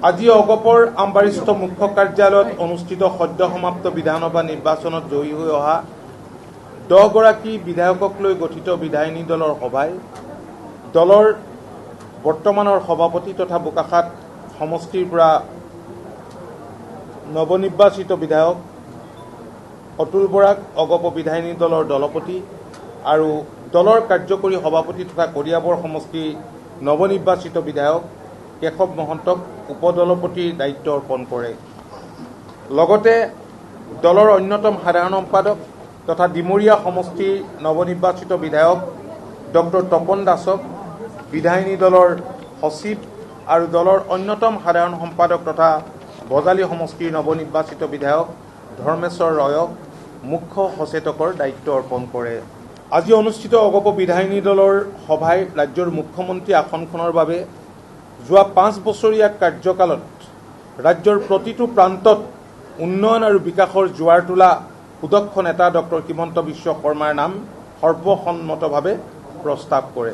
আজি অগপৰ আমবাৰীস্থ মুখ্য কাৰ্যালয়ত অনুষ্ঠিত সদ্য সমাপ্ত বিধানসভা নিৰ্বাচনত জয়ী হৈ অহা 10 গৰাকী বিধায়কক লৈ গঠিত বিধায়িনী দলৰ সভাই দলৰ বৰ্তমানৰ সভাপতি তথা বোকাখাত সমষ্টিৰ পৰা নৱনিৰ্বাচিত বিধায়ক অতুল বৰাক অগপ বিধায়িনী দলৰ দলপতি আৰু দলৰ কাৰ্যকৰী সভাপতি তথা কৰিয়াবৰ সমষ্টিৰ নৱনিৰ্বাচিত বিধায়ক কেশৱ মহন্তক উপদলপতিৰ দায়িত্ব অৰ্পণ কৰে। লগতে দলৰ অন্যতম সাধাৰণ সম্পাদক তথা ডিমৰীয়া সমষ্টিৰ নৱনিৰ্বাচিত বিধায়ক ডক্টৰ তপন দাসক বিধায়িনী দলৰ সচিব আৰু দলৰ অন্যতম সাধাৰণ সম্পাদক তথা বজালী সমষ্টিৰ নৱনিৰ্বাচিত বিধায়ক ধৰ্মেশ্বৰ ৰয়ক মুখ্য সচেতকৰ দায়িত্ব অৰ্পণ কৰে। আজি অনুষ্ঠিত অগপ বিধায়িনী দলৰ সভাই ৰাজ্যৰ মুখ্যমন্ত্ৰী আসনখনৰ বাবে যোৱা 5 বছৰীয়া কাৰ্যকালত ৰাজ্যৰ প্ৰতিটো প্ৰান্তত উন্নয়ন আৰু বিকাশৰ জোৱাৰ তোলা সুদক্ষ নেতা ডক্টৰ হিমন্ত বিশ্ব শৰ্মাৰ নাম সৰ্বসন্মতভাৱে প্ৰস্তাৱ কৰে।